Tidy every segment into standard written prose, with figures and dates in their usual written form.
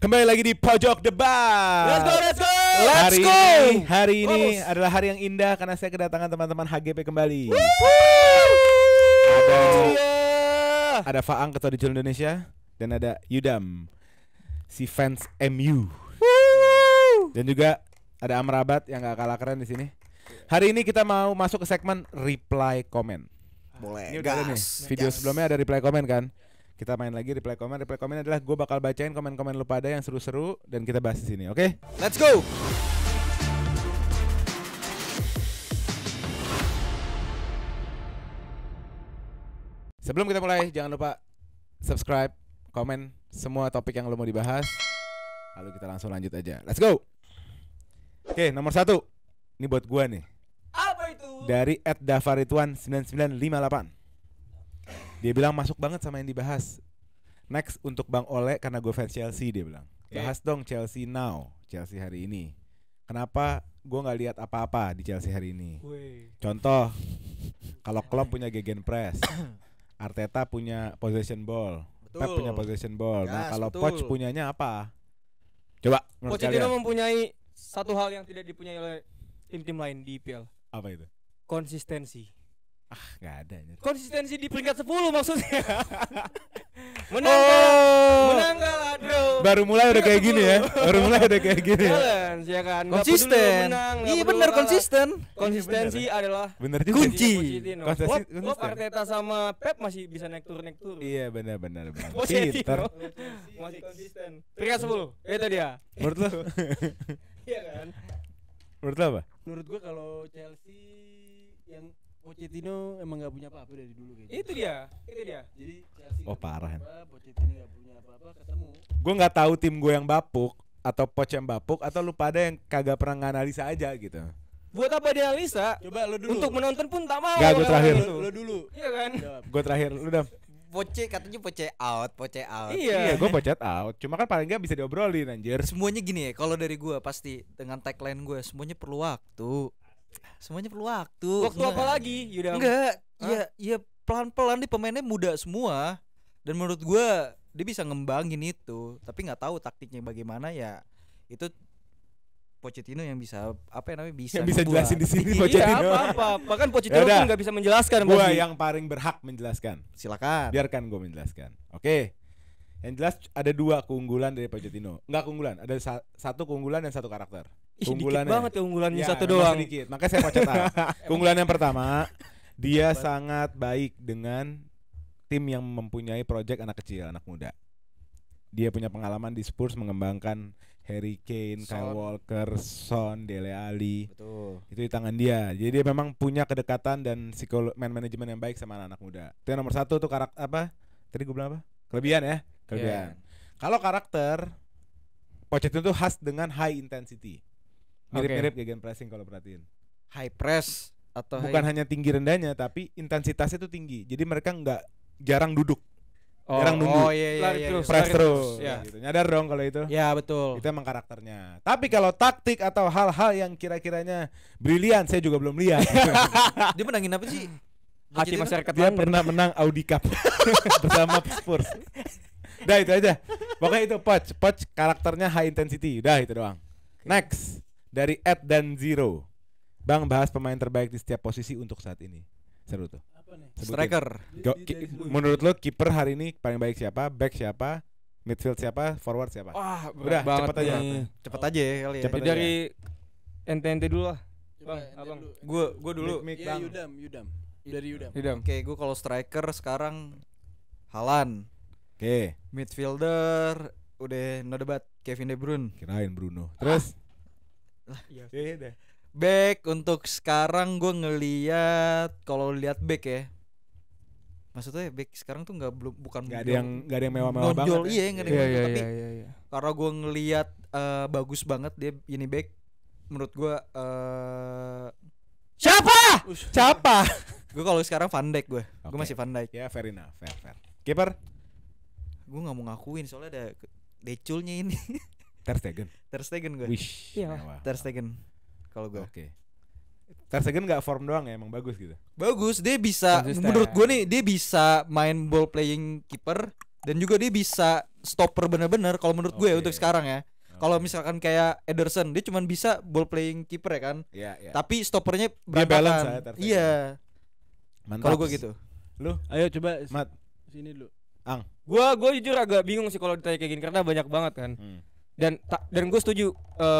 Kembali lagi di Pojok Debat. Let's go. Hari ini adalah hari yang indah karena saya kedatangan teman-teman HGP kembali. Ada Faang, ketua Dicul Indonesia, dan ada Yudam, si fans MU. Dan juga ada Amrabat yang gak kalah keren di sini. Hari ini kita mau masuk ke segmen reply comment. Boleh. Ini udah ada nih. Video sebelumnya ada reply comment kan? Kita main lagi reply comment. Reply comment adalah gue bakal bacain komen-komen lu pada yang seru-seru dan kita bahas di sini, oke? Let's go. Sebelum kita mulai, jangan lupa subscribe, komen semua topik yang lo mau dibahas. Lalu kita langsung lanjut aja. Let's go. Oke, nomor 1. Ini buat gua nih. Apa itu? Dari @dafarituan9958. Dia bilang masuk banget sama yang dibahas. Next untuk Bang Ole karena gue fans Chelsea, dia bilang. Bahas dong Chelsea now, Chelsea hari ini. Kenapa gue nggak lihat apa-apa di Chelsea hari ini? Contoh, kalau Klopp punya gegenpress, Arteta punya possession ball, Pep punya possession ball. Nah kalau Poch punyanya apa? Coba menurut Pochettino kalian. mempunyai satu hal yang tidak dipunyai oleh tim-tim lain di IPL. Apa itu? Konsistensi. Nggak ada. Konsistensi di peringkat 10 maksudnya. Menang kalah draw. Baru mulai udah kayak gini ya. Balance ya kan. Nggak Konsisten. peduli menang, nggak Iya peduli benar kalah. konsisten. Konsistensi adalah Bener juga. Kunci. Pochettino. Konsisten. Klopp, Arteta sama Pep masih bisa naik turun. Iya benar. Pinter. Pochettino masih konsisten. Peringkat 10. Itu dia. Menurut lo? Iya kan? Menurut lo apa? Menurut gua kalau Chelsea yang Pochettino emang nggak punya apa-apa dari dulu kayaknya. Itu dia. Jadi Chelsea Parah ya. Pochettino nggak punya apa-apa ketemu. Gue nggak tahu tim gue yang bapuk atau Poch yang bapuk atau lu pada yang kagak pernah nganalisa aja gitu. Buat apa dia Lisa? Coba lo dulu. Untuk menonton pun tak mau. Nggak, gua terakhir. Lo dulu. Iya kan? Gue terakhir, lu Dam. Poche katanya Poche out. Iya, gue pocet out. Cuma kan paling nggak bisa diobrolin anjir. Semuanya gini ya, kalau dari gua pasti dengan tagline gue semuanya perlu waktu. Waktu apa lagi? Yaudah. Enggak, iya pelan-pelan nih pemainnya muda semua. Dan menurut gua dia bisa ngembangin itu, tapi nggak tahu taktiknya bagaimana ya. Itu Pochettino yang bisa Yang bisa ngebuat. jelasin di sini Iya Pochettino. apa-apa. Bahkan Pochettino Yaudah. pun nggak bisa menjelaskan. Gue pasti. yang paling berhak menjelaskan. Silakan. Biarkan gue menjelaskan. Oke. Yang jelas ada 2 keunggulan dari Pochettino. Enggak keunggulan, ada satu keunggulan dan satu karakter. Ih, dikit banget keunggulannya satu memang doang. Sedikit. Makanya saya pocet out. Keunggulan yang pertama, dia sangat baik dengan tim yang mempunyai proyek anak kecil, anak muda. Dia punya pengalaman di Spurs mengembangkan Harry Kane, Kyle Walker, Son, Dele Alli. Betul. Itu di tangan dia. Jadi dia memang punya kedekatan dan man manajemen yang baik sama anak muda. Itu yang nomor 1 tuh karakter apa? Tadi gue bilang apa? Kelebihan ya. Kelebihan. Kalau karakter, Pochettino tuh khas dengan high intensity. Mirip-mirip gegen pressing kalau perhatiin. High press atau Bukan hanya tinggi rendahnya, tapi intensitasnya tuh tinggi. Jadi mereka jarang duduk. Jarang nunggu. iya. Lari terus. Press terus. Ya. Gitu. Nyadar dong kalau itu. Ya betul. Itu emang karakternya. Tapi kalau taktik atau hal-hal yang kira-kiranya brilian, saya juga belum lihat. Dia menangin apa sih? Hati Pochettino? masyarakat Dia London. pernah menang Audi Cup bersama Spurs. Udah itu aja. Pokoknya itu Poch karakternya high intensity. Udah itu doang. Next dari @dan0. Bang, bahas pemain terbaik di setiap posisi untuk saat ini. Seru tuh. Apa nih? Sebutin. Striker. Menurut lo kiper hari ini paling baik siapa? Back siapa? Midfield siapa? Forward siapa? Wah, Udah, berat cepet banget aja. nih. Cepet aja ya kali ya. Cepet. Dari ente dulu lah. Coba, Bang, abang. Gua dulu. Mik, Iya, Bang. Yudam. Dari Yudam. Idam. Oke, gue kalau striker sekarang Haaland. Oke, Midfielder udah no debat Kevin De Bruyne. kirain Bruno. Terus? Iya. Iya deh. Back untuk sekarang gue ngeliat, kalau lihat back ya, maksudnya back sekarang tuh bukan Gak ada yang mewah-mewah banget. nonjol, iya nggak ada yang Iya, nonjol, iya, tapi iya, iya. karena gue ngeliat bagus banget dia ini back, menurut gue Siapa? gue kalau sekarang Van Dijk gue Oke. masih Van Dijk. Ya, fair enough, fair. Kiper? Gue nggak mau ngakuin soalnya ada deculnya ini. Ter Stegen. Ter Stegen gue. Wish. Iya. mewah. Ter Stegen kalau gue. Oke. Ter Stegen nggak form doang ya, emang bagus gitu. Bagus, dia bisa Konsisten. menurut gue nih dia bisa main ball playing keeper dan juga dia bisa stopper bener-bener kalau menurut gue Oke. untuk sekarang ya. Kalau misalkan kayak Ederson dia cuman bisa ball playing keeper ya kan. Iya, iya. Tapi stoppernya Dia balance berantakan. ya, Ter Stegen. Iya. Mantap. Kalau gue gitu. Lu Ayo coba Mat. sini dulu. Gua jujur agak bingung sih kalau ditanya kayak gini karena banyak banget kan. Dan gue setuju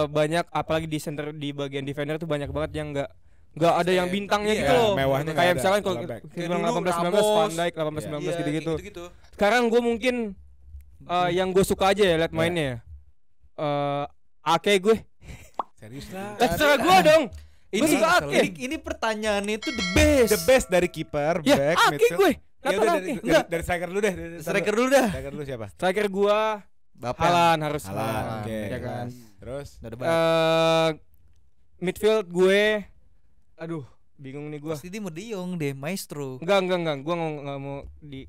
banyak apalagi di center di bagian defender tuh banyak banget yang nggak ada yang bintangnya Iya, gitu loh. mewahnya nggak Kayak ada, misalkan kalau kalau back. kita Kayak bilang dulu 18 19 Ramos. Van Dijk 18 19 Iya, gitu-gitu. gitu-gitu. Sekarang gue mungkin yang gue suka aja ya liat mainnya ya. Ake gue. serius lah. Terserah gue dong. Gue Ini, suka Ake. ini pertanyaannya itu the best. The best dari kiper, Ya back, Ake midfield. gue. Ya Kenapa udah Ake? dari striker dulu deh. Striker dulu dah. Striker dulu siapa? Striker gue Bapak. Haaland harus Haaland, Haaland, oke. ya kan. Terus Nggak ada back. Midfield gue aduh bingung nih gue. Pasti dia mau De Jong deh, maestro. Enggak. Gue nggak mau di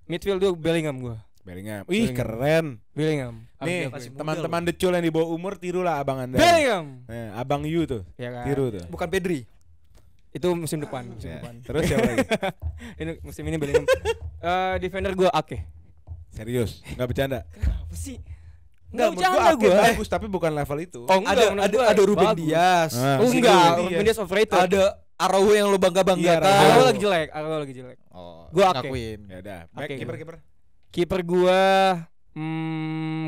midfield tuh Bellingham gue. Bellingham. Ih, Bellingham. keren. Bellingham. Nih, masih muda teman-teman decul yang di bawah umur tirulah abang Anda. Bellingham. Abang Yu tuh, Ya kan. tiru tuh. Bukan Pedri. Itu musim depan. Ya. Terus siapa lagi? Ini musim ini Bellingham. Defender gue Ake. Serius, nggak bercanda. Apa sih? Nggak, Enggak menurut bercanda Ake gue. bagus tapi bukan level itu. Oh enggak, menurut gua ada Ruben bagus. Dias. Ah, Oh si enggak, Ruben Ruben Dias. Dias overrated. Ada Araujo yang lo Iya, bangga-banggakan. Araujo. Araujo lagi jelek. Oh, Gua Ake. ngakuin. Ya udah, back Oke, kiper. Kiper gua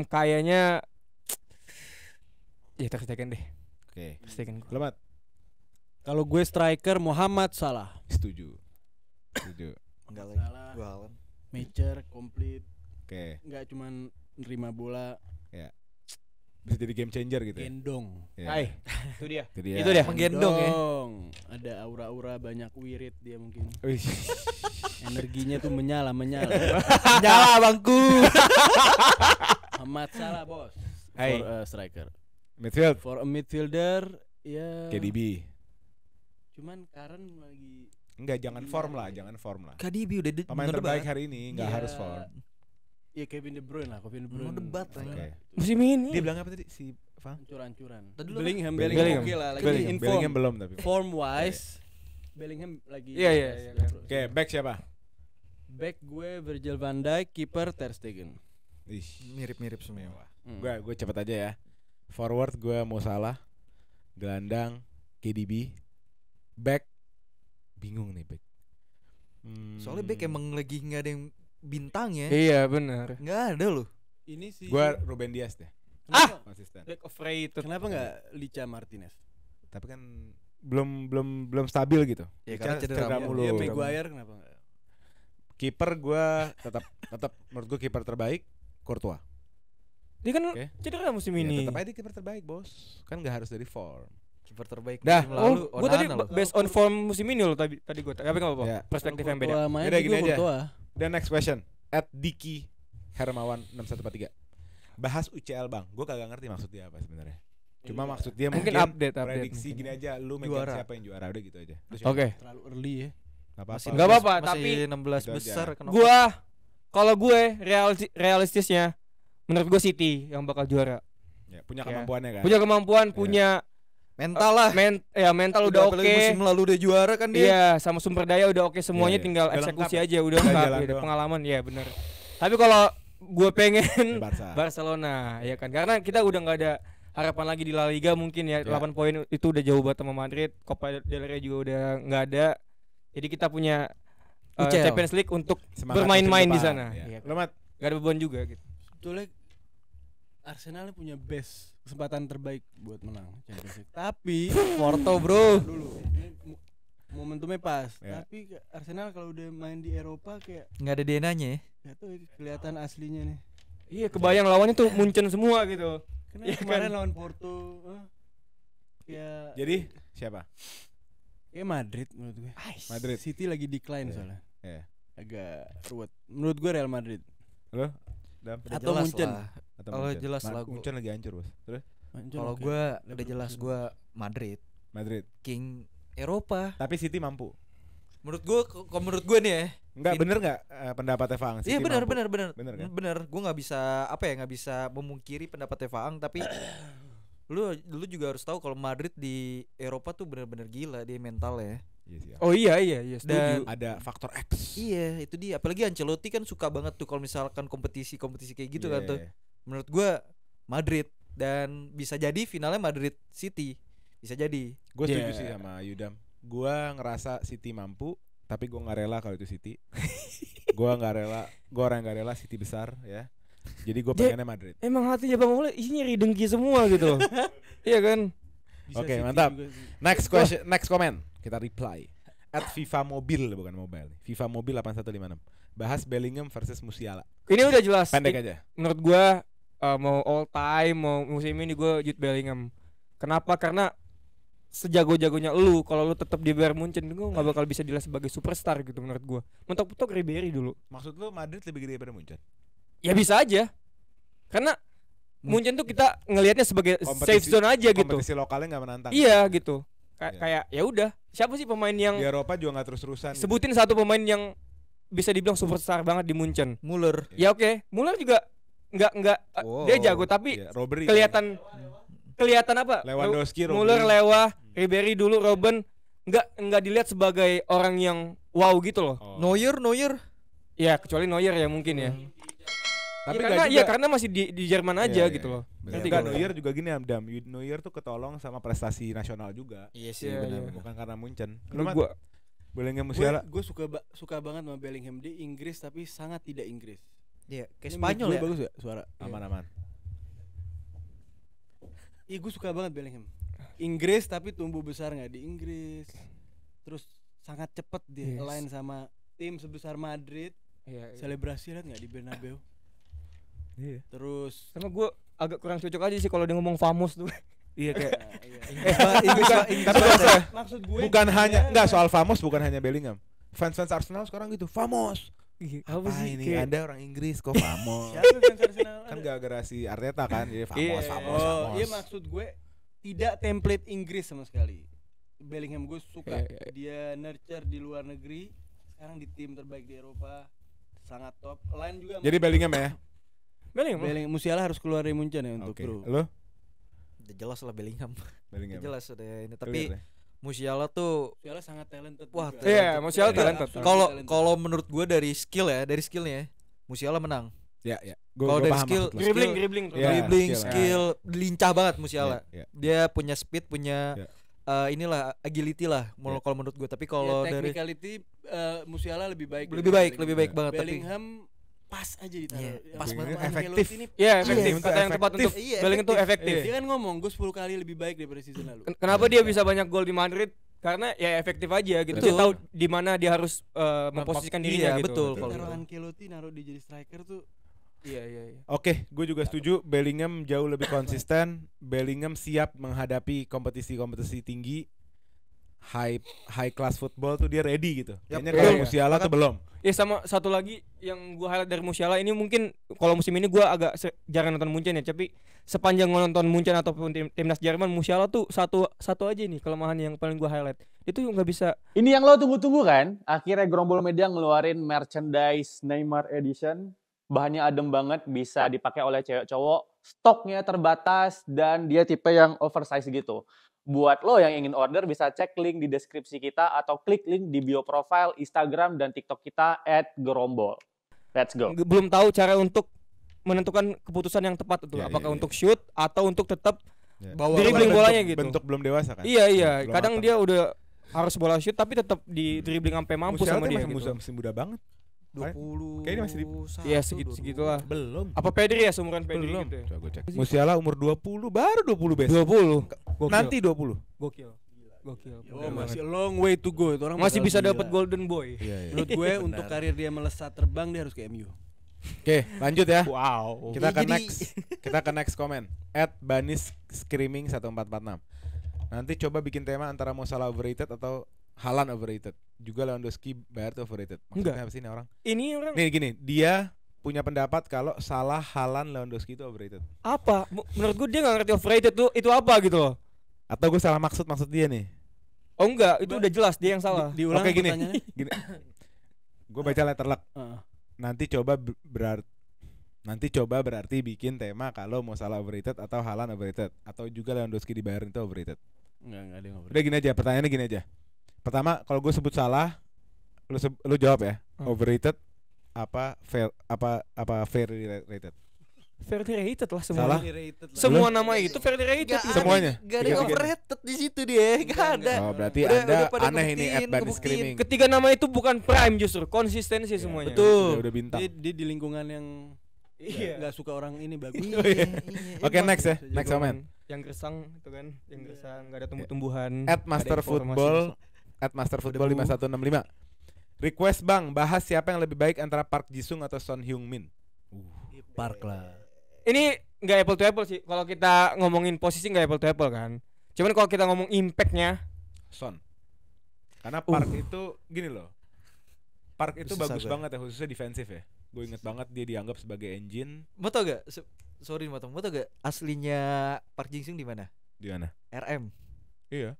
kayaknya ya Ter Stegen deh. Oke. Ter Stegen gua. Lu Mat? Kalau gue striker Muhammad Salah. Setuju. Enggak lagi. Salah. Gua Haaland. Mature, komplit, Oke. nggak cuman nerima bola, Bisa jadi game changer gitu ya. gendong. Ya. Hai, itu dia. Itu dia. Itu dia. Menggendong ya. Ada aura-aura banyak wirid dia mungkin. Wih. Energinya tuh menyala. Nyala bangku. Muhammad Salah bos. Hai. For a striker. Midfield For a midfielder ya. KDB. Cuman Karen lagi. Enggak, jangan form lah. KDB udah Pemain terbaik hari ini enggak Iya. harus form. Ya Kevin De Bruyne lah, Kevin De Bruyne. Mau debat Oke. lah. Musim ini. Dia bilang apa tadi si Fang? Hancur-hancuran. Tadi lu Bellingham Bellingham. oke lah lagi Bellingham. in Bellingham form. belum tapi. Form wise Bellingham lagi. Iya. Oke, back siapa? Back gue Virgil van Dijk, kiper Ter Stegen. Ih, mirip-mirip semua. gue cepet aja ya. Forward gue mau Salah, gelandang KDB, back bingung nih back. Soalnya back emang lagi nggak ada yang bintang ya. Iya benar. Nggak ada loh. Ini sih. Gue Ruben Dias deh, Kenapa, konsisten. Back overrated. kenapa nggak Licha Martinez? Tapi kan belum stabil gitu. Ya, karena cedera mulu. Iya, Belum. Maguire kenapa nggak? Kiper gue tetap menurut gue kiper terbaik Courtois. Dia kan Oke. cedera musim Ya, ini. tetap aja dia kiper terbaik bos. Kan nggak harus dari form. Kiper terbaik Dah. musim lalu. Gue tadi Onana loh. based on form musim ini loh tadi gue. Tapi enggak apa-apa. Ya. Perspektif yang Courtois beda. main Yaudah, juga gini aja. Courtois. Dan next question @Diki Hermawan 6143. Bahas UCL bang. Gue kagak ngerti maksud dia apa sebenarnya. Cuma Iya. maksud dia Mungkin mungkin update prediksi mungkin. gini aja. Lu megang Juara. siapa yang juara udah gitu aja. Terus Oke. Terlalu early ya. Nggak apa-apa. Nggak apa-apa, Masih tapi 16 itu aja. besar kenapa? Gua kalau gue realistisnya menurut gue City yang bakal juara. Ya, punya Ya. kemampuannya kan. Punya kemampuan, Iya. punya mental lah. mental udah oke. apalagi musim lalu udah juara kan dia. Iya, sama sumber daya udah oke semuanya, Iya, iya. tinggal Udah eksekusi lengkap aja udah Udah lengkap, jalan udah doang. pengalaman ya bener. Tapi kalau gue pengen Barca. Barcelona ya kan, karena kita udah nggak ada harapan lagi di La Liga mungkin ya. 8 poin itu udah jauh banget sama Madrid. Copa del Rey juga udah nggak ada. Jadi kita punya UCL. Champions League untuk Semangat bermain-main musim di depan. sana. Ya. Iya. Lu Mat? Gak ada beban juga gitu. Sebetulnya Arsenal punya best kesempatan terbaik buat menang Champions League. Tapi Porto bro. dulu ini momentumnya pas. Ya. Tapi Arsenal kalau udah main di Eropa kayak Nggak ada DNA-nya ya. gak tuh kelihatan aslinya nih. Iya, kebayang lawannya tuh Munchen semua gitu. Karena Iya kemarin kan? lawan Porto ya Jadi siapa? kayak Madrid menurut gue. Madrid. City lagi decline Iya. soalnya. Iya. Agak ruwet. Menurut gue Real Madrid. Lu? Dam? Udah Atau jelas Munchen. lah. Atau Kalau Munchen? jelas lah gua. Munchen lagi hancur bos. Terus Munchen Kalau oke. gue udah Leverkusen. jelas gue Madrid, Madrid. King Eropa. Tapi City mampu. Menurut gue, kalau menurut gue nih ya. Enggak City- bener nggak pendapatnya Fang? Iya City benar mampu. benar Bener kan? benar. Gue nggak bisa nggak bisa memungkiri pendapatnya Faang, tapi lu juga harus tahu kalau Madrid di Eropa tuh benar-benar gila dia mentalnya. Iya sih, ya. Oh iya setuju. Dan Ada faktor X. iya, itu dia. Apalagi Ancelotti kan suka banget tuh kalau misalkan kompetisi kayak gitu kan Iya, tuh. iya. Menurut gua Madrid, dan bisa jadi finalnya Madrid City. Bisa jadi. Gue setuju Yeah. sih sama Yudam. Gue ngerasa City mampu, tapi gue nggak rela kalau itu City. Gue orang yang nggak rela City besar ya. Jadi gue pengennya Madrid. Emang hatinya Bang Ole isinya iri dengki semua gitu. Iya kan? Bisa Oke, City mantap. juga sih. Next question, next comment. Kita reply. At FIFA Mobil, bukan mobile. FIFA Mobil 8156. Bahas Bellingham versus Musiala. Ini udah jelas. Pendek aja. Menurut gua mau all time mau musim ini gua Jude Bellingham. Kenapa? Karena sejago-jagonya lu kalau lu tetap di Bayern Munchen lu nggak bakal bisa dilihat sebagai superstar gitu menurut gua. Mentok-mentok Ribery dulu. Maksud lu Madrid lebih gede daripada Munchen? Ya bisa aja. Karena Munchen tuh kita ngelihatnya sebagai safe Kompetisi- zone aja gitu. Kompetisi lokalnya nggak menantang. Iya gitu. Iya. Kayak ya udah. Siapa sih pemain yang Di Eropa juga nggak terus-terusan. sebutin satu pemain yang bisa dibilang superstar banget di Munchen? Muller. Ya oke, Muller juga nggak Wow. dia jago tapi Iya, Robbery. kelihatan apa? Lewandowski, Muller, Robbery. Lewa, Ribery dulu, Robben nggak dilihat sebagai orang yang wow gitu loh. Oh. Neuer. Ya kecuali Neuer ya mungkin ya. Tapi Ya, nggak karena juga. karena masih di Jerman aja Iya, gitu iya, loh. iya. Ngerti Enggak, gak? Neuer juga gini Dam. Neuer tuh ketolong sama prestasi nasional juga. Iya sih, Iya, benar. iya. Bukan karena Munchen. Lu Menurut Mat, gua Bellingham Gue Musiala. suka banget sama Bellingham. Dia Inggris tapi sangat tidak Inggris. Iya, kayak Ini Spanyol menurut ya. gue bagus ya suara. Aman-aman. Iya gue suka banget Bellingham. Inggris tapi tumbuh besar nggak di Inggris. Terus sangat cepet dia Yes. align sama tim sebesar Madrid. iya, iya. Selebrasi lihat nggak di Bernabeu. Iya. Terus Sama gua agak kurang cocok aja sih kalau dia ngomong famos tuh. Iya kayak maksud gue bukan hanya enggak soal famos bukan hanya Bellingham. Fans-fans Arsenal sekarang gitu, famos. Apa sih? ini? Kayak- Anda orang Inggris kok famos. siapa fans Arsenal? Kan gara-gara si Arteta kan, jadi Iya. famos. Oh, iya maksud gue tidak template Inggris sama sekali. Bellingham gue suka. Iya, iya. Dia nurture di luar negeri, sekarang di tim terbaik di Eropa. Sangat top. Lain juga Jadi Bellingham ya. Bellingham. Bellingham Musiala harus keluar dari Munchen ya untuk Oke. kru. Lo Udah jelas lah Bellingham. Bellingham. Udah jelas udah ini. Clear Tapi deh. Musiala tuh Musiala sangat talented. Wah, juga. Iya, Musiala Dia talented. absolutely kalau talented. kalau menurut gue dari skillnya Musiala menang. Ya, ya. Kalau dari skill- maksud lo. dribbling skill- dribbling Iya, Dribbling, skill. skill, lincah banget Musiala. Iya, iya. Dia punya speed, punya Iya. inilah agility lah Iya. kalau menurut gue. Tapi Ya, kalau dari technicality Musiala lebih baik. lebih baik banget tapi Bellingham pas aja ditaruh. Iya, Yang pas Bellingham banget. Ancelotti Efektif. ini Iya, efektif. Iya, Kata yang tepat efektif. untuk Iya, Bellingham tuh efektif. efektif. Dia kan ngomong gue 10 kali lebih baik daripada season lalu. Kenapa dia bisa banyak gol di Madrid? Karena ya efektif aja gitu. Dia Betul. tahu di mana dia harus memposisikan dirinya Iya, gitu. betul. Tapi Kalau taruh gitu. Ancelotti naruh dia jadi striker tuh Iya, iya. Oke, gue juga setuju. Bellingham jauh lebih konsisten. Bellingham siap menghadapi kompetisi-kompetisi tinggi. High class football tuh dia ready gitu. Kayaknya betul. kalau Iya. Musiala tuh belum. Ya sama satu lagi yang gua highlight dari Musiala ini mungkin kalau musim ini gua agak jarang nonton Munchen ya, tapi sepanjang gua nonton Munchen ataupun timnas Jerman, Musiala tuh satu aja nih kelemahan yang paling gua highlight. Itu nggak bisa. Ini yang lo tunggu-tunggu kan? Akhirnya Gerombol Media ngeluarin merchandise Neymar Edition. Bahannya adem banget, bisa dipakai oleh cewek cowok. Stoknya terbatas dan dia tipe yang oversize gitu. Buat lo yang ingin order bisa cek link di deskripsi kita atau klik link di bio profile Instagram dan TikTok kita @gerombol. Let's go. Belum tahu cara untuk menentukan keputusan yang tepat itu. Ya, Apakah iya, untuk shoot atau untuk tetap bawa dribbling Bentuk- bolanya gitu. Bentuk belum dewasa kan? Iya. Belum Kadang matang. dia udah harus bola shoot tapi tetap di dribbling sampai mampus Musiala sama tuh dia masih gitu. masih muda banget. 20. Kayaknya masih di- Iya, segitulah. Belum. Apa Pedri ya seumuran Pedri Belum. gitu ya? Coba gue cek. Musiala umur 20, baru 20 besok. 20. Nanti 20. Gokil. Gokil. oh, masih long way to go itu orang Masih bisa bakal dapat gila. Golden Boy. Iya, iya. Menurut gue untuk karir dia melesat terbang dia harus ke MU. Oke, lanjut ya. Wow. Kita ke Jadi- next. Kita ke next comment. @banis screaming 1446. Nanti coba bikin tema antara Mo Salah overrated atau Haaland overrated. Juga Lewandowski Bayern tuh overrated. Maksudnya Enggak. apa sih ini orang? Ini orang Nih gini, dia punya pendapat kalau Salah, Haaland, Lewandowski itu overrated. apa? Menurut gue dia nggak ngerti overrated tuh itu apa gitu loh. Atau gue salah maksud dia nih? Oh enggak, itu udah jelas dia yang salah. Diulang Oke, gini. pertanyaannya. Gini. Gue baca letter luck. Heeh. Nanti coba berarti bikin tema kalau Mo Salah overrated atau Haaland overrated atau juga Lewandowski di Bayern itu overrated. Enggak ada yang Udah gini aja, pertanyaannya gini aja. Pertama, kalau gue sebut salah, lu jawab ya. Overrated apa fairly rated? Fairly rated lah semua. Salah. Semua nama itu fairly rated. Nggak Semuanya? Gak ada yang Tiga-tiganya? overrated di situ dia. Gak ada. Oh, berarti Udah Anda pada aneh ini ngebuktiin, at Bunny ngebuktiin. Screaming. Ketiga nama itu bukan prime justru, konsistensi semuanya. Betul. Udah bintang. Dia di lingkungan yang Iya. nggak suka orang ini bagus. Iya, Oh, iya. iya. Oke, Emang. next ya. Next comment. Yang gersang itu kan, yang gersang enggak ada tumbuh-tumbuhan. At Master Football 5165. Request Bang, bahas siapa yang lebih baik antara Park Ji-sung atau Son Heung-min. Park lah. Ini enggak apple to apple sih. Kalau kita ngomongin posisi enggak apple to apple kan. Cuman kalau kita ngomong impactnya, Son. Karena Park itu gini loh. Park itu Susah bagus gua. banget ya, khususnya defensif ya. Gue inget banget dia dianggap sebagai engine. Mau tau gak? Sorry mau tau gak? Aslinya Park Ji Sung di mana? Di mana? RM. Iya.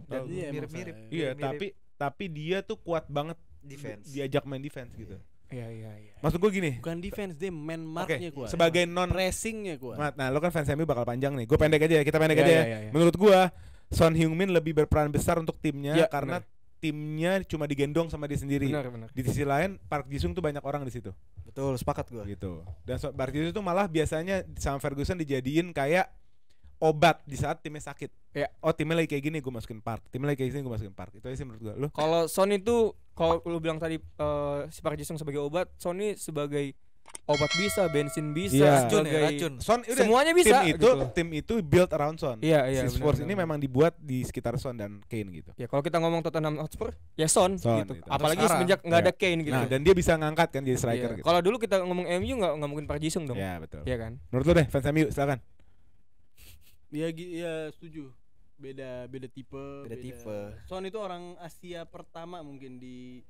Dan Iya, emang mirip-mirip. saya. Iya, mirip tapi dia tuh kuat banget defense. diajak main defense gitu. iya. Maksud gue gini. Bukan defense, dia man Oke, marknya kuat. sebagai non pressingnya kuat. Nah, lo kan fans MU bakal panjang nih. Gue pendek aja ya, kita pendek Iya, aja ya. iya, iya. Menurut gue Son Heung-min lebih berperan besar untuk timnya Iya, karena timnya cuma digendong sama dia sendiri. Benar. Di sisi lain Park Ji-sung tuh banyak orang di situ Betul, sepakat gua. gitu. Dan Park Ji-sung tuh malah biasanya sama Ferguson dijadiin kayak obat di saat timnya sakit. Iya. Oh, timnya lagi kayak gini gue masukin Park. Timnya lagi kayak gini gue masukin Park. Itu aja sih menurut gue. Lo Kalau Son itu kalau lu bilang tadi si Park Ji-sung sebagai obat, Son ini sebagai obat bisa, bensin bisa, Iya. Racun ya, sebagai racun. Son udah, semuanya bisa tim itu build around Son. Iya, Si Spurs ini memang dibuat di sekitar Son dan Kane gitu. Ya kalau kita ngomong Tottenham Hotspur, ya Son Son, gitu. gitu. Apalagi Atau sekarang. semenjak nggak ada Iya. Kane gitu. Nah, dan dia bisa ngangkat kan jadi striker Iya. gitu. Kalau dulu kita ngomong MU nggak mungkin Park Ji-sung dong. Ya, betul. Iya kan? Menurut lo deh fans MU silakan. Ya setuju. Beda tipe. Beda tipe. Son itu orang Asia pertama mungkin di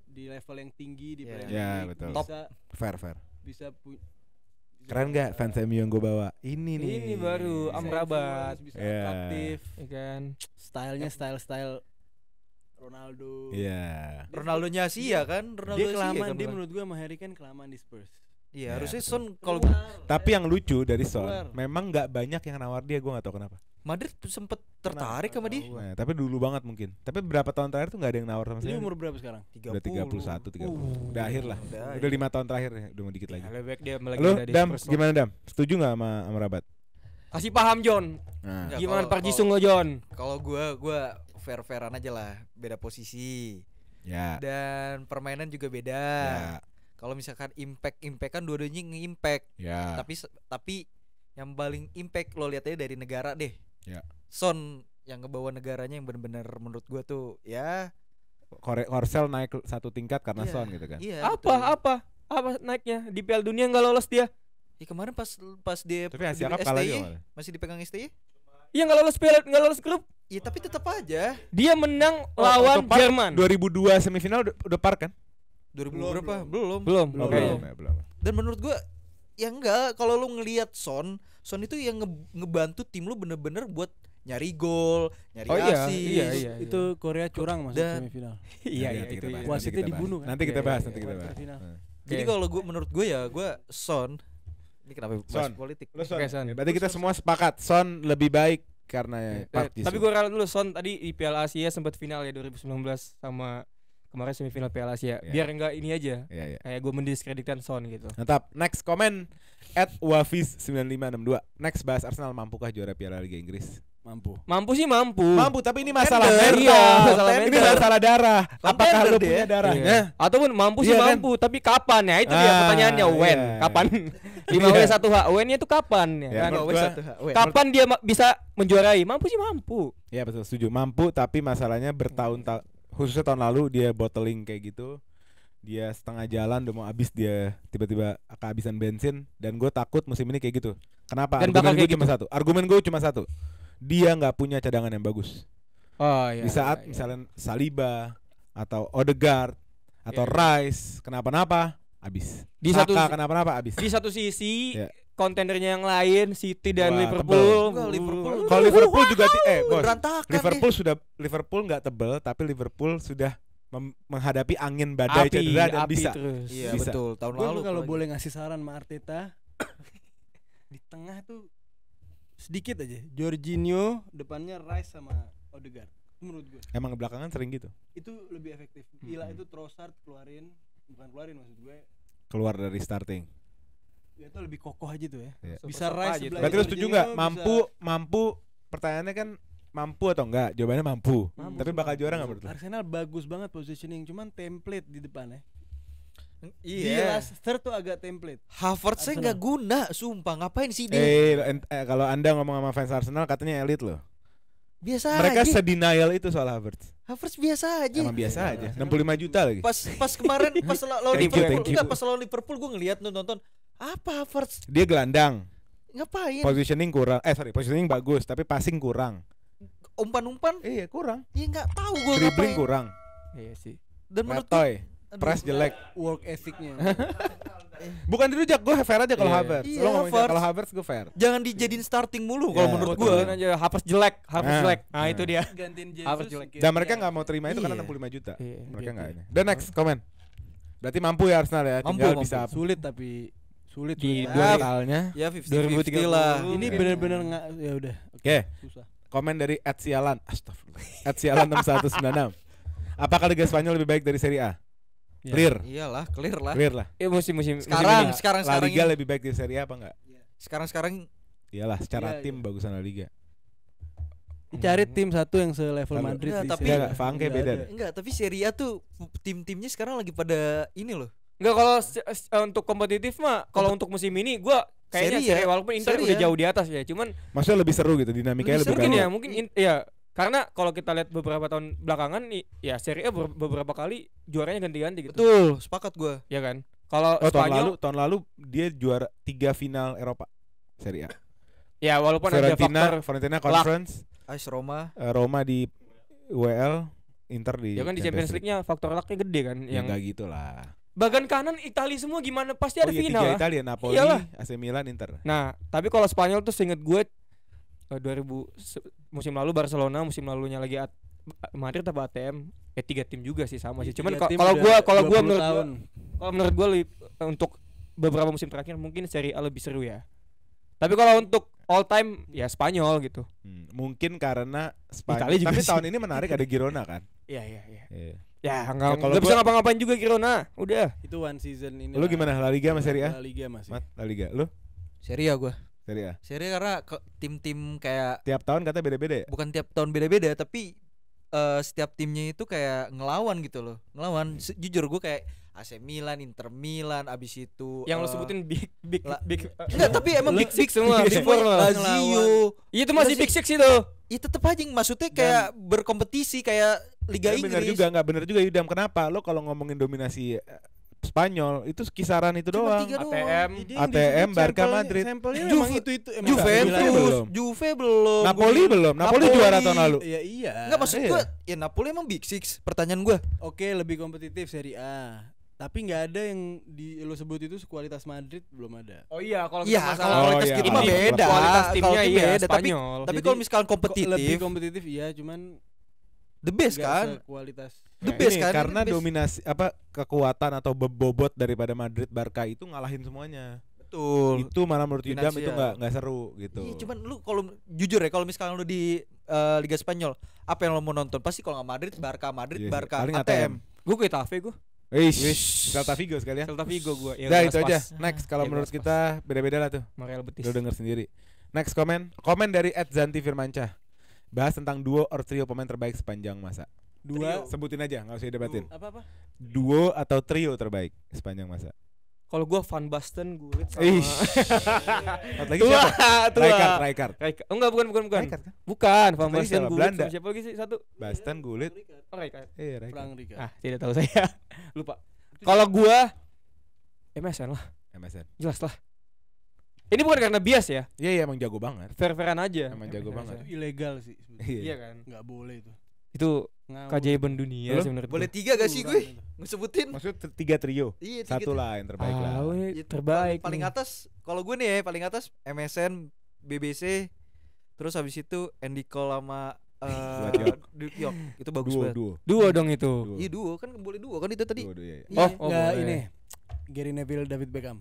level yang tinggi di Iya. Premier Ya, League. betul. Bisa Fair. bisa Keren nggak fans MU yang gue bawa? Ini nih. Ini baru bisa Amrabat, influence, bisa Iya. atraktif. ya kan? Stylenya style Ronaldo. Iya. Ronaldonya Asia kan? Dia Ronaldo Asia kelamaan, kan, dia Bang? menurut gua sama Harry Kane kelamaan di Spurs. Iya, Ya, harusnya betul. Son kalau Tapi yang lucu dari Son, Keluar. memang nggak banyak yang nawar dia, gue nggak tahu kenapa. Madrid tuh sempet tertarik sama dia. Nah, tapi dulu banget mungkin. Tapi beberapa tahun terakhir tuh nggak ada yang nawar sama Dia sekali. umur berapa sekarang? 30. Udah 31, 30. Udah akhir lah. Udah. Udah 5 tahun terakhir ya, udah mau dikit lagi. Ya, lebih baik dia lagi Lu ada di Dam, Spurs. gimana Dam? Setuju nggak sama Rabat? Kasih paham John. Nah, Nggak, Gimana kalau- Park Ji-sung lo John? Kalau gua fair-fairan aja lah, beda posisi. ya. Dan permainan juga beda. Ya. Kalau misalkan impact kan dua-duanya nge-impact. Ya. Tapi yang paling impact lo lihatnya dari negara deh. Ya. Son yang ngebawa negaranya yang benar-benar menurut gua tuh ya Korsel naik satu tingkat karena Iya. Son gitu kan. iya Apa naiknya di Piala Dunia nggak lolos dia? ya kemarin pas dia Tapi Asia di Cup kalah STY, juga malah. masih dipegang STY. Iya nggak lolos grup. Ya tapi tetap aja Dia menang Oh, lawan untuk Park, Jerman. 2002 semifinal udah Park kan? 2000 Belum, berapa? Belum. Belum. Belum, Oke. ya, belum. Dan menurut gua ya enggak, kalau lu ngelihat Son itu yang ngebantu tim lu bener-bener buat nyari gol, nyari Oh iya, asis. iya. Itu Korea curang masuk Dan- semifinal. Iya, Nanti kita bahas, Wasitnya nanti kita bahas. dibunuh kan? Nanti kita Iya, bahas, iya, nanti iya. kita bahas. Quarter final. Nah. Jadi Oke. kalau menurut gue ya Son ini kenapa bahas Son. politik? Lu Son. Oke, Son. Ya, berarti kita semua sepakat Son lebih baik karena Park Ji-sung. Tapi gue ralat dulu Son tadi di Piala Asia sempat final ya 2019 sama kemarin semifinal Piala Asia. Iya. Biar enggak ini aja. Iya, iya. Kayak gue mendiskreditkan Son gitu. Mantap. Next comment @wafis9562. Next bahas Arsenal mampukah juara Piala Liga Inggris? Mampu Sih mampu. Mampu, tapi ini masalah Tender. mental. Iya, masalah Ini mental. masalah darah. Apakah Contender lu dia. punya darahnya? Iya. Ataupun mampu sih Iya kan? mampu, tapi kapan ya? Itu dia Ah, pertanyaannya when? iya. Kapan? 5W1H when-nya itu kapan ya? Ya, kan? menurut gua- Kapan dia bisa menjuarai? Mampu sih mampu. Iya betul, setuju. Mampu, tapi masalahnya bertahun-tahun, khususnya tahun lalu dia bottling kayak gitu. Dia setengah jalan udah mau habis, dia tiba-tiba kehabisan bensin. Dan gue takut musim ini kayak gitu. Kenapa? Dan Argumen bakal gue kayak cuma satu. Argumen gue cuma satu. Dia nggak punya cadangan yang bagus. Oh iya. Di saat misalnya Saliba atau Odegaard atau Iya. Rice kenapa-napa, habis. Di Saka satu- kenapa-napa, habis. Di satu sisi Iya. kontendernya yang lain City dan Wah, Liverpool. Enggak, Liverpool. Kalau Liverpool juga bos. berantakan Liverpool nggak tebel, tapi Liverpool sudah menghadapi angin badai api, cedera dan api bisa. terus. Iya Bisa. betul tahun Gue lalu. kalau apalagi. boleh ngasih saran sama Arteta di tengah tuh sedikit aja Jorginho, depannya Rice sama Odegaard. menurut gue. Emang belakangan sering gitu. Itu lebih efektif. Gila itu Trossard bukan keluarin maksud gue. Keluar dari starting. Ya itu lebih kokoh aja tuh ya. Iya. Bisa Super rise aja sebelah tuh. Berarti lu itu. setuju Jorginho nggak? bisa- Mampu. Pertanyaannya kan mampu atau enggak? Jawabannya mampu. Tapi bakal juara nggak menurut lu? Arsenal bagus banget positioning, cuman template di depan ya. Di Iya. last third tuh agak template. Havertz Arsenal. nggak guna, sumpah ngapain sih dia? Kalau Anda ngomong sama fans Arsenal katanya elit loh. Biasa Mereka aja. sedenial itu soal Havertz. Havertz biasa aja. Emang biasa aja. 65 juta lagi. Pas kemarin pas lawan Thank you, Liverpool, thank you. enggak pas lawan Liverpool gue ngeliat nonton apa Havertz Dia gelandang. ngapain? Positioning kurang. Positioning bagus tapi passing kurang. Umpan-umpan? Iya, kurang. Ya nggak tahu gue Dribbling ngapain. kurang. Iya sih. Dan menurut gue, Letoy. aduh, Press jelek. Work ethicnya. Bukan dirujak, gue fair aja kalau Iya. Havertz. Iya, Lo ngomongin Havertz. kalau Havertz gue fair. jangan dijadiin starting mulu kalau Ya, menurut betul. gue. Aja Havertz jelek, Havertz Nah, jelek. Nah, nah. itu dia. Gantiin Havertz Jesus. jelek. kayak Dan mereka dia. nggak mau terima itu karena Iya. 65 juta. Iya. Mereka Gitu. nggak ini. Dan next comment. Berarti mampu ya Arsenal ya. Mampu, Tinggal mampu. bisa Sulit tapi sulit. Di sulit. dua- totalnya. Ya 50-50 2030. lah. Ini Oke. benar-benar nggak ya udah. Oke. Susah. Komen dari @sialan. Astagfirullah. @sialan 6196. Apakah Liga Spanyol lebih baik dari Serie A? Ya. Clear. Iyalah, clear lah. Clear lah. Ya musim Sekarang, ini. sekarang La Liga ini. lebih baik dari Serie A apa enggak? Sekarang Iyalah, secara Iya, tim iya. bagusan La Liga. Cari tim satu yang selevel Kalau- Madrid. Enggak, di tapi- Serie A. Enggak, Fang kayak Nggak beda ada. deh. enggak, tapi Serie A tuh tim-timnya sekarang lagi pada ini loh. Enggak kalau untuk kompetitif mah kalau untuk musim ini gua kayaknya Serie A. Serie A, walaupun Inter Serie udah A. jauh di atas ya. Cuman Maksudnya lebih seru gitu, dinamikanya lebih Lebih seru. mungkin bagus. ya, mungkin ya karena kalau kita lihat beberapa tahun belakangan ya Serie A beberapa kali juaranya ganti-ganti gitu. Betul, sepakat gue. Ya kan? Kalau Oh, Spanyol tahun lalu dia juara 3 final Eropa Serie A. ya walaupun ada faktor Fiorentina Conference, AS Roma. Roma di UEL, Inter di ya kan di Champions League-nya faktor lucknya gede kan yang yang enggak gitu lah. bagian kanan Italia semua gimana pasti ada iya, final 3 lah. Italia, Napoli, Iyalah. AC Milan, Inter. Nah, tapi kalau Spanyol tuh seinget gue 2000 musim lalu Barcelona, musim lalunya lagi Madrid apa ATM. 3 tim juga sih sama sih. Cuman Tiga tim kalau udah gua 20 menurut tahun. kalau menurut gue untuk beberapa musim terakhir mungkin Serie A lebih seru ya. Tapi kalau untuk all time ya Spanyol gitu. Mungkin karena Spanyol. Italia juga Tapi sih. tahun ini menarik ada Girona kan. Iya iya iya. Iya. Ya Ya, nggak kalau nggak bisa gua- ngapa-ngapain juga Girona. Udah. Itu one season ini. Lu lah. gimana, La Liga sama Serie A? La Liga masih. Mat, La Liga. Lu Serie A gue. Serie A. Serie A karena tim-tim kayak Tiap tahun kata beda-beda ya? bukan tiap tahun beda-beda tapi setiap timnya itu kayak ngelawan gitu loh. Ngelawan. Jujur gue kayak AC Milan, Inter Milan, abis itu Yang lo eh, sebutin big La- big enggak, tapi emang Big Six semua, Big semua Four lah. Lazio. Iya itu masih Masih- Big Six itu. Ya tetep aja maksudnya kayak berkompetisi kayak Liga Tapi bener Inggris. juga, nggak bener juga Yudam. Kenapa? Lo kalau ngomongin dominasi Spanyol itu kisaran itu Cuma doang. 3 doang. ATM. Jadi ATM, yang disebut Barca, sampelnya- Madrid. Sampelnya Juve- emang itu emang Juventus. Milan belum. Juve belum. Napoli belum. Napoli juara tahun lalu. Ya iya. Enggak maksud Iya. gue ya Napoli emang Big Six. Pertanyaan gue. Oke, lebih kompetitif Serie A. Tapi nggak ada yang di lo sebut itu sekualitas Madrid, belum ada. Oh iya kalau Iya, kita kalau masalah kualitas iya, gitu kalau mah beda. kualitas Kalau timnya tim iya beda, tapi Spanyol. tapi Jadi, kalau misalkan Lebih kompetitif, kompetitif iya, cuman the best nggak kan? sekualitas. The Nah, best ini kan? karena The best. dominasi kekuatan atau bobot daripada Madrid Barca itu ngalahin semuanya. Betul. Itu malah menurut Yudam itu Finansial. nggak seru gitu. Iya, cuman lu kalau jujur ya kalau misalkan lu di Liga Spanyol, apa yang lo mau nonton? Pasti kalau nggak Madrid, Barca, Madrid, Iya sih. Barca, Paling ATM. gue ke Getafe gue. Celta Vigo sekalian. Celta Vigo gue. Ya, Udah jelas itu aja. pas. Next kalau Ya, menurut jelas kita beda-beda lah tuh. Real Betis. Lo denger sendiri. Next komen dari @zanti Firmansyah. Bahas tentang duo or trio pemain terbaik sepanjang masa. Dua Sebutin aja, nggak usah debatin. apa-apa? Duo atau trio terbaik sepanjang masa. Kalau gue Van Basten, Gullit sama Ih. Satu lagi tua, siapa? tua. Rijkaard. Oh enggak bukan. Rijkaard kan? Bukan, Van Satu lagi Basten, siapa? Gullit Belanda. sama siapa lagi sih satu? Basten, Gullit. Oh, Rijkaard. Rijkaard. Frank Rika. Ah, tidak tahu saya. Lupa. Kalau gua MSN lah, MSN. jelas lah. Ini bukan karena bias ya, Iya emang jago banget. fair-fairan aja. Emang jago banget. Itu ilegal sih sebenarnya. Iya kan. Nggak boleh itu. Itu Ngawur. keajaiban dunia Lu? sih menurut Boleh gua. 3 gak sih Kurang gue? itu. Ngesebutin? Maksudnya 3 trio. Iya, tiga Satu tuh. lah yang terbaik lah. Ah, weh, Itu terbaik. paling nih. atas kalau gue nih ya paling atas MSN, BBC, terus habis itu Andy Cole sama Buat York. Duke York. Itu bagus Duo, banget. duo. Duo dong itu. Duo. Iya duo kan boleh duo kan itu tadi. Duo, duo, iya. Iya. Oh, Nggak boleh. ini. Gary Neville, David Beckham.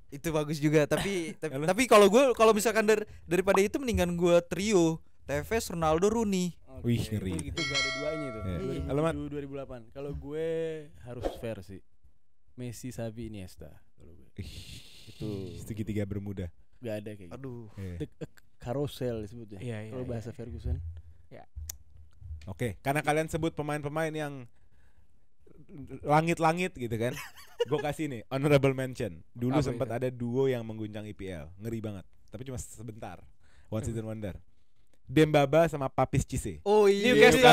Itu bagus juga tapi Lalu? tapi kalau gue kalau misalkan daripada itu mendingan gue trio Tevez, Ronaldo, Rooney. Wih, ngeri. Itu gak ada duanya itu. Iya. Halo, Mat. 2007 2008. Kalau gue harus fair sih. Messi, Xavi, Iniesta kalau gue. Itu segitiga bermuda. gak ada kayak gitu. Aduh. Iya. Carousel disebutnya. Iya, Kalau bahasa Ferguson. Oke, karena kalian sebut pemain-pemain yang langit-langit gitu kan. Gue kasih nih honorable mention. Dulu Apa sempat itu? ada duo yang mengguncang IPL, ngeri banget. Tapi cuma sebentar. One season wonder. Dembaba sama Papis Cisse. Oh iya, Newcastle.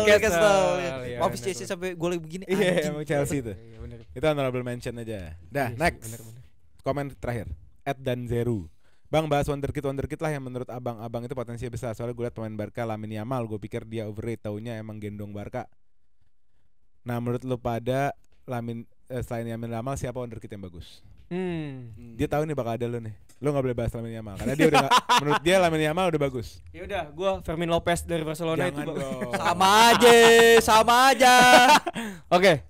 Newcastle. Iya, Wapis benar, Chelsea sampai gol begini. Iya, anjing. emang Chelsea tuh. Iya, bener. Itu honorable mention aja. Dah, Iya sih, next. bener-bener. Komen terakhir. @danzeru. Bang, bahas wonderkid lah yang menurut abang-abang itu potensinya besar. Soalnya gue liat pemain Barca Lamine Yamal, gue pikir dia overrated, taunya emang gendong Barca. Nah, menurut lu pada selain Lamine Yamal siapa wonderkid yang bagus? Dia tahu nih bakal ada lu nih. Lu nggak boleh bahas Lamine Yamal karena dia udah menurut dia Lamine Yamal udah bagus. Ya udah, gua Fermin Lopez dari Barcelona Jangan itu. dong. Sama aja. Oke.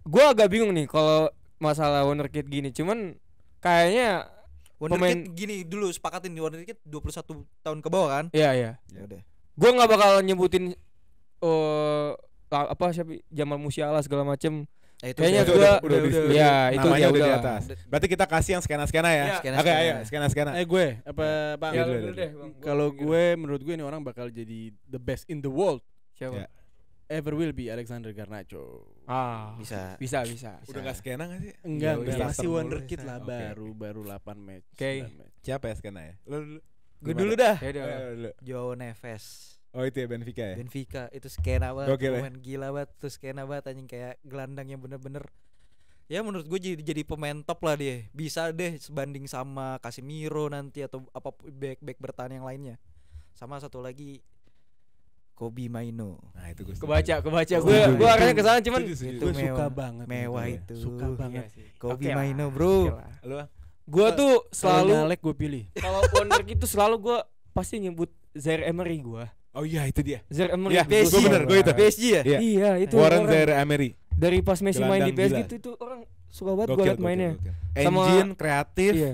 Gua agak bingung nih kalau masalah wonderkid gini. Cuman kayaknya Wonderkid gini dulu sepakatin di Wonderkid 21 tahun ke bawah kan? iya. Ya udah. Gua nggak bakal nyebutin siapa Jamal Musiala segala macem. Itu Kayaknya udah- gua udah di- ya itu namanya dia udah di udah atas. Berarti kita kasih yang skena-skena ya. Iya. Oke, Skena-skena. ayo skena-skena. Gue apa Bang? Iya, Ya, dulu, dulu dulu. deh, Bang. Gua Kalau mikir. gue menurut gue ini orang bakal jadi the best in the world Siapa? Ya. ever will be Alexander Garnacho. bisa. Bisa. Udah enggak skena enggak sih? Enggak, Ya, udah masih starter mulu. wonderkid lah Oke, baru 8 match. Oke. 9 match. Siapa ya skena ya? Lu dulu. Gue Gimana? dulu dah. Ya udah. Ayo, dulu. Joao Neves. Oh, itu ya Benfica ya. Benfica itu skena banget, Gokil ya? pemain gila banget tuh, skena banget anjing, kayak gelandang yang bener-bener ya menurut gue jadi pemain top lah dia. Bisa deh sebanding sama Casemiro nanti atau apa back bertahan yang lainnya. Sama satu lagi Kobe Maino. Nah, itu gue. Kebaca. Setuju, Gue arahnya setuju. ke sana cuman Setuju, setuju. Itu Gue suka mewah. banget. Mewah itu. itu. Suka banget. Kobe Oke lah. Maino, bro. Oke lah. Lu Bang? Gua tuh Selalu selalu Alek gue pilih. kalau wonderkid itu selalu gua pasti nyebut Zaire Emery gua. Oh iya, itu dia. Zaire Emery. Iya, PSG. gue bener, gue itu. PSG ya? Iya. Iya, itu Warren orang. Zaire Emery. Dari pas Messi main di Gelandang PSG gila. itu orang suka banget gua liat mainnya. Sama- Engine, kreatif, Iya.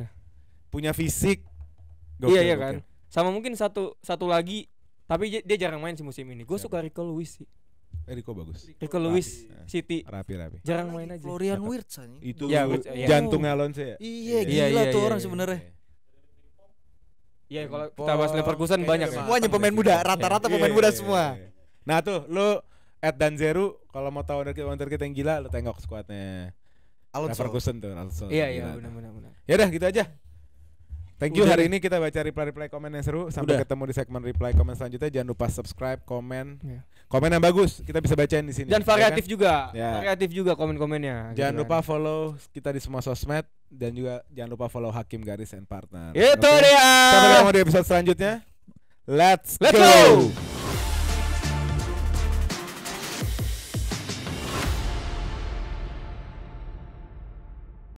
punya fisik. Iya kan. Sama mungkin satu lagi tapi dia jarang main sih musim ini. Gue Siapa? suka Rico Lewis sih. Rico bagus. Rico Lewis City Rapi. jarang main aja. Florian Siapa? Wirtz anjing. Itu Iya, iya. jantungnya Alonso ya. Iya, Iya, gila iya, tuh iya, orang iya. sebenarnya. Iya, kalau kita bahas Leverkusen Kayaknya banyak udah sih. Semuanya pemain muda, rata-rata Iya, pemain iya, muda iya, semua. iya. Nah tuh, lu @danzeru kalau mau tahu wonderkid yang gila, lu tengok skuadnya Alonso. Leverkusen tuh, Alonso. Iya, Gila. benar. Ya udah gitu aja. Thank you, Udah hari deh. ini kita baca reply komen yang seru. Sampai Udah. ketemu di segmen reply komen selanjutnya. Jangan lupa subscribe, komen. Iya. Komen yang bagus, kita bisa bacain di sini. Dan ya variatif kan? juga. Ya. Variatif juga komen-komennya. Jangan gitu lupa kan. follow kita di semua sosmed dan juga jangan lupa follow Hakim Garis and Partner. Itu Oke? dia. Sampai ketemu di episode selanjutnya. Let's Let's go. go.